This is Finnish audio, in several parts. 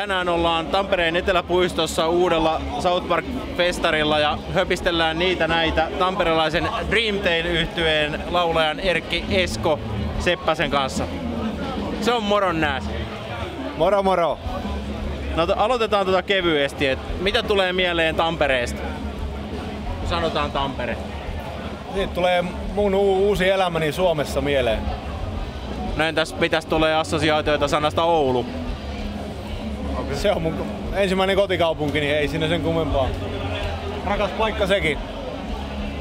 Tänään ollaan Tampereen Eteläpuistossa uudella South Park-festarilla ja höpistellään näitä tamperelaisen Dreamtale-yhtyeen laulajan Erkki Esko Seppäsen kanssa. Se on moron nääs. Moro moro! No aloitetaan kevyesti, että mitä tulee mieleen Tampereesta? Kun sanotaan Tampere. Siitä tulee mun uusi elämäni Suomessa mieleen. No entäs mitäs tulee assosiaatioita sanasta Oulu? Se on mun ensimmäinen kotikaupunki, niin ei siinä sen kummempaa. Rakas paikka sekin.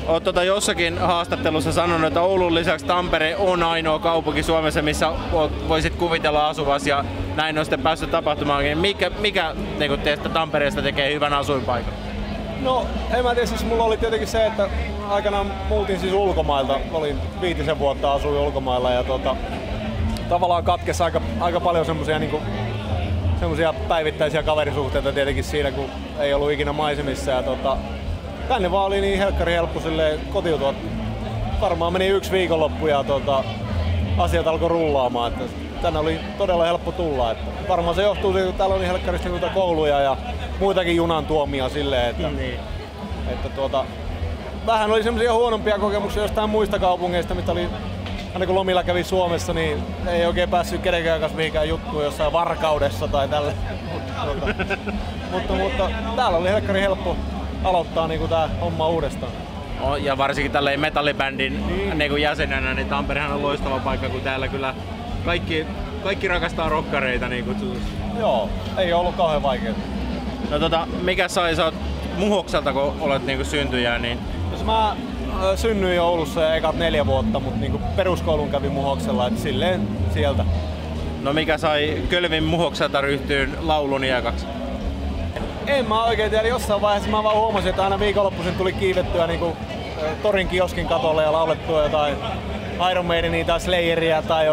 Oot jossakin haastattelussa sanonut, että Oulun lisäksi Tampere on ainoa kaupunki Suomessa, missä voisit kuvitella asuvasi ja näin on sitten päässyt tapahtumaan. Mikä niin teistä Tampereesta tekee hyvän asuinpaikan? No en mä tiedä, siis mulla oli tietenkin se, että aikanaan muutin siis ulkomailta. Olin 5 vuotta asuin ulkomailla ja tavallaan katkesi aika paljon semmosia päivittäisiä kaverisuhteita tietenkin siinä, kun ei ollut ikinä maisemissa. Ja tänne vaan oli niin helkkari helppo kotiutua. Varmaan meni 1 viikonloppu ja asiat alkoi rullaamaan. Että tänne oli todella helppo tulla. Että varmaan se johtuu siitä, että täällä on niin helkkaristi kouluja ja muitakin junan tuomia silleen, että vähän oli semmoisia huonompia kokemuksia jostain muista kaupungeista, mitä oli aina kun lomilla kävi Suomessa, niin ei oikein päässyt kenenkään kanssa mihinkään juttuun jossain Varkaudessa tai tällä. mutta täällä oli helppo aloittaa tää homma uudestaan. Ja varsinkin tälleen metallibändin jäsenenä, niin Tamperehan on loistava paikka, kun täällä kyllä kaikki rakastaa rokkareita niin kutsutusti. Joo, ei ollut kauhean vaikeaa. No mikä sä oot Muhokselta, kun olet syntyjä, niin... Jos mä synnyin Oulussa ja ekat 4 vuotta, mutta peruskoulun kävin Muhoksella, et silleen sieltä. No mikä sai Kölvin Muhokselta ryhtyyn laulun iäkaksi? En mä oikein tiedä, jossain vaiheessa mä vaan huomasin, että aina viikonloppuisin tuli kiivettyä torin kioskin katolle ja laulettua jotain Iron Maidenia tai Slayeria tai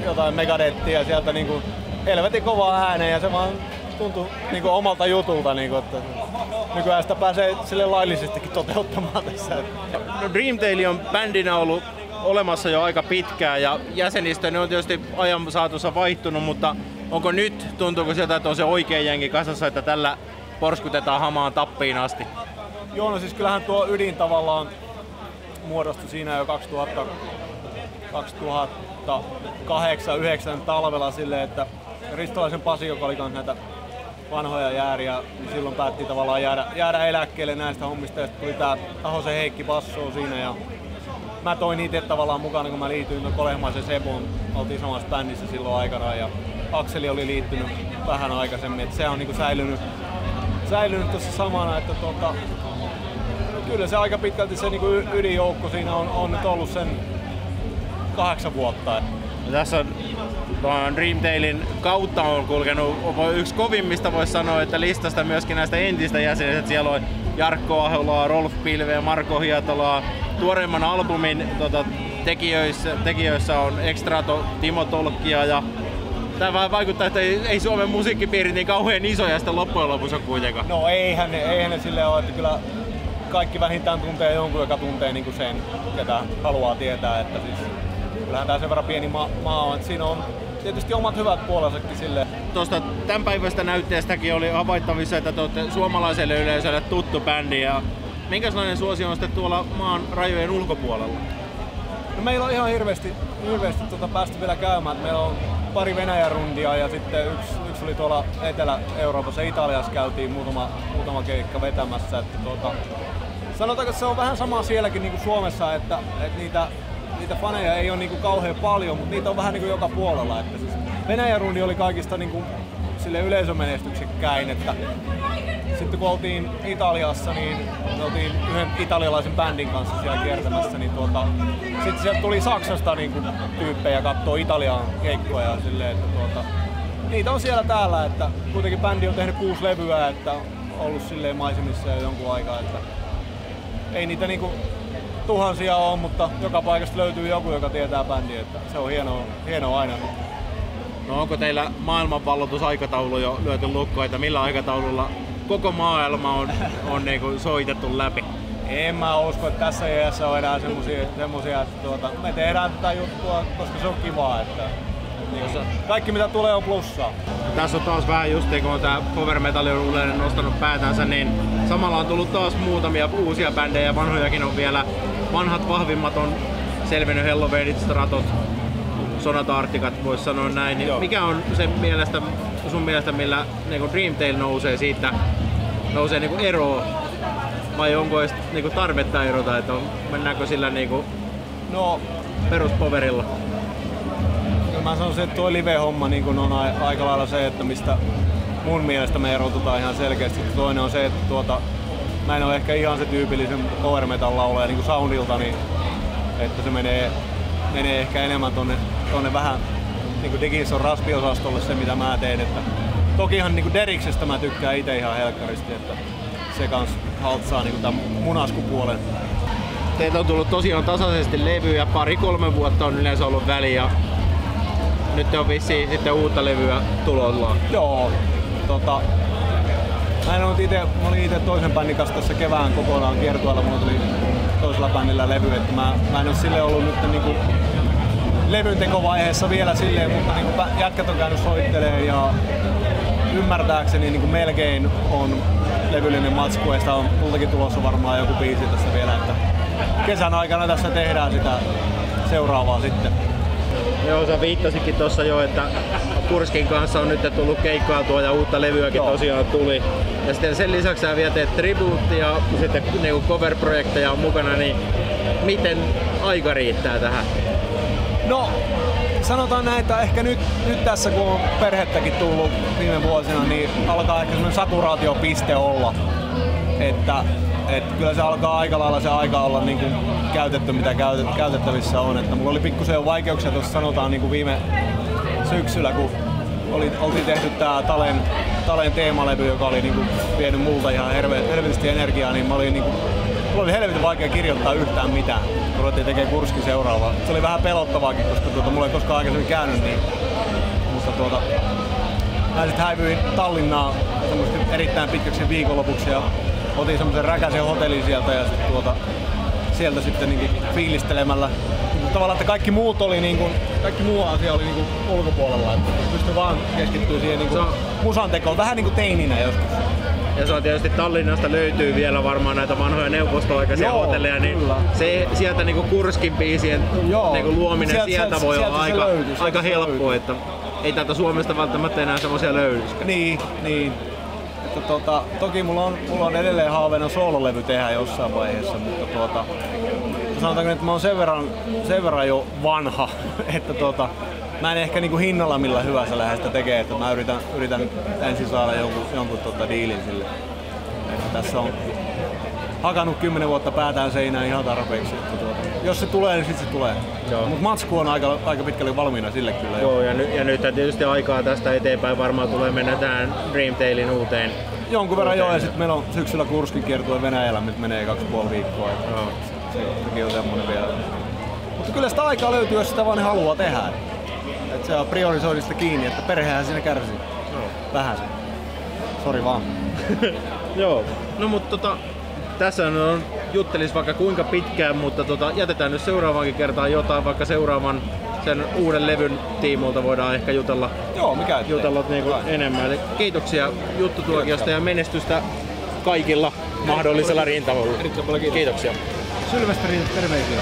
jotain Megadethia sieltä helvetin kovaa ääneen ja se vaan tuntui omalta jutulta, että nykyään sitä pääsee sille laillisestikin toteuttamaan tässä. No Dreamtale on bändinä ollut olemassa jo aika pitkään ja jäsenistö ne on tietysti ajan saatossa vaihtunut, mutta onko nyt, tuntuuko sieltä, että on se oikea jengi kasassa, että tällä porskutetaan hamaan tappiin asti? Joo, no siis kyllähän tuo ydin tavallaan muodostui siinä jo 2008-2009 talvella silleen, että Ristolaisen Pasi, joka oli näitä vanhoja jääriä, niin silloin päätti tavallaan jäädä eläkkeelle näistä hommista ja tuli tää Ahosen Heikki bassoo siinä ja mä toin itse tavallaan mukana, kun mä liityin Kolehmaisen Sebon, oltiin samassa bändissä silloin aikana ja Akseli oli liittynyt vähän aikaisemmin, että se on säilynyt tuossa samana, että kyllä se aika pitkälti se ydinjoukko siinä on nyt ollut sen 8 vuotta. Tässä on Dreamtalein kautta on kulkenut yksi kovimmista, voisi sanoa, että listasta myöskin näistä entistä jäsenistä. Siellä on Jarkko Aholaa, Rolf Pilveä, Marko Hietolaa. Tuoreimman albumin tekijöissä on Extrato, Timo Tolkkia ja tämä vähän vaikuttaa, että ei Suomen musiikkipiirit niin kauhean isoja sitten loppujen lopussa kuitenkaan. No eihän ne silleen ole, että kyllä kaikki vähintään tuntee jonkun, joka tuntee sen, ketä haluaa tietää. Että siis, kyllähän tää sen verran pieni maa on, että siinä on tietysti omat hyvät puolensakin silleen. Tuosta tämän päivästä näytteestäkin oli havaittavissa, että te olette suomalaiselle yleisölle tuttu bändi. Ja minkälainen suosio on sitten tuolla maan rajojen ulkopuolella? No meillä on ihan hirveästi päästy vielä käymään. Meillä on pari Venäjän rundia ja sitten yksi oli tuolla Etelä-Euroopassa, Italiassa käytiin muutama keikka vetämässä. Että sanotaanko, että se on vähän sama sielläkin niin kuin Suomessa, että niitä faneja ei ole kauhean paljon, mutta niitä on vähän joka puolella. Että siis Venäjän rundi oli kaikista sille yleisömenestyksekkäin, että sitten kun oltiin Italiassa, niin me oltiin yhden italialaisen bändin kanssa siellä kiertämässä, niin sitten sieltä tuli Saksasta tyyppejä kattoo Italian keikkoja silleen, että niitä on siellä täällä, että kuitenkin bändi on tehnyt 6 levyä, että on ollut silleen maisemissa jo jonkun aikaa, että ei niitä tuhansia ole, mutta joka paikasta löytyy joku, joka tietää bändiä, että se on hienoa aina. No onko teillä maailmanvalloitusaikataulu jo lyöty lukkoon, että millä aikataululla koko maailma on soitettu läpi? En mä usko, että tässä iässä on enää semmosia että me tehdään tätä juttua, koska se on kivaa, että Kaikki mitä tulee on plussaa. Tässä on taas vähän just kun tää power metal on uudelleen nostanut päätänsä, niin samalla on tullut taas muutamia uusia bändejä, vanhojakin on vielä. Vanhat vahvimmat on selvinnyt, Helloweenit, Stratot, Sonata Arcticat vois sanoa näin. Niin mikä on se sun mielestä millä niinku Dreamtale nousee niinku eroon? Vai onko edes niinku tarvetta erota, että mennäänkö sillä niinku peruspoverilla? Mä sanoisin, että tuo live-homma niin on aika lailla se, että mistä mun mielestä me erotutaan ihan selkeästi. Toinen on se, että mä en ole ehkä ihan se tyypillisen power metal laulaja niin soundilta, niin että se menee ehkä enemmän tonne vähän niin Digison raspiosastolle se mitä mä teen. Että tokihan niin Deriksestä mä tykkään itse ihan helkkaristi, että se kans haltsaa niin tämän munaskupuolen. Teitä on tullut tosiaan tasaisesti levyjä, 2-3 vuotta on yleensä ollut väliä. Nyt on vissiin sitten uutta levyä tulolla. Joo. Mä olin itse toisen bändin kanssa tässä kevään kokonaan kiertueella. Mulla tuli toisella bändillä levy, että mä en ole silleen ollut nyt niinku levyn tekovaiheessa vielä silleen, mutta niinku jätkät on käynyt soittelemaan ja ymmärtääkseni niinku melkein on levyllinen matsku ja sitä on multakin tulossa varmaan joku biisi tässä vielä, että kesän aikana tässä tehdään sitä seuraavaa sitten. Joo, sä viittasikin tossa jo, että Kurskin kanssa on nyt tullut keikkailtua ja uutta levyäkin tosiaan tuli. Ja sitten sen lisäksi sä vielä teet tribuuttia ja sitten niinku cover-projekteja on mukana, niin miten aika riittää tähän? No, sanotaan näin, että ehkä nyt tässä kun on perhettäkin tullut viime vuosina, niin alkaa ehkä semmoinen saturaatiopiste olla. Että kyllä se alkaa aika lailla se aika olla niin kuin käytetty mitä käytettävissä on. Että mulla oli pikkusen vaikeuksia tuossa sanotaan niin kuin viime syksyllä, kun oltiin tehty tää Talen teemalevy, joka oli niin kuin vienyt multa ihan helvetisti energiaa, niin mulla oli helvetin vaikea kirjoittaa yhtään mitään. Ruvettiin tekemään Kurskin seuraavaa. Se oli vähän pelottavaakin, koska mulla ei koskaan aikaisemmin käynyt niin. Mutta mä sitten häivyin Tallinnaan erittäin pitkäksi viikonlopuksi ja otin semmosen räkäisen hotellin sieltä ja sieltä sitten niin fiilistelemällä. Tavallaan, että kaikki muu asia oli niin ulkopuolella, että pystyi vaan keskittyä siihen niin musan tekoon, vähän niin kuin teininä joskus. Ja se on tietysti Tallinnasta löytyy vielä varmaan näitä vanhoja neuvostoaikaisia hotelleja, niin sieltä niinku Kurskin biisien niinku luominen sieltä voi olla aika helppoa, että ei täältä Suomesta välttämättä enää semmoisia löydyskään. Niin. Että toki mulla on edelleen haaveena soololevy tehdä jossain vaiheessa, mutta sanotaanko, että mä oon sen verran jo vanha, että mä en ehkä niinku hinnalla millä hyvänsä lähde sitä tekemään, että mä yritän ensin saada jonkun diilin sille. Että tässä on hakannut 10 vuotta päätään seinään ihan tarpeeksi. Että jos se tulee, niin sitten se tulee. Mutta matsku on aika pitkälle valmiina sille kyllä. Joo, ja nyt tietysti aikaa tästä eteenpäin varmaan tulee mennä tähän Dreamtalein uuteen. Jonkun verran joo, ja sitten meillä on syksyllä Kurskin kiertue Venäjällä, nyt menee 2,5 viikkoa. Sekin on semmonen vielä. Mutta kyllä sitä aikaa löytyy, jos sitä vaan haluaa tehdä. Et se on priorisoinnista kiinni, että perhehän siinä kärsii. Vähän se. Sori vaan. Joo. No mutta tässä on juttelis vaikka kuinka pitkään, mutta jätetään nyt seuraavaankin kertaan jotain, vaikka seuraavan sen uuden levyn tiimoilta voidaan ehkä jutella. Joo, jutella niinku enemmän. Eli kiitoksia juttutuokiosta ja menestystä kaikilla mahdollisella rintamalla. Kiitoksia. Sylvesterin terveisiä.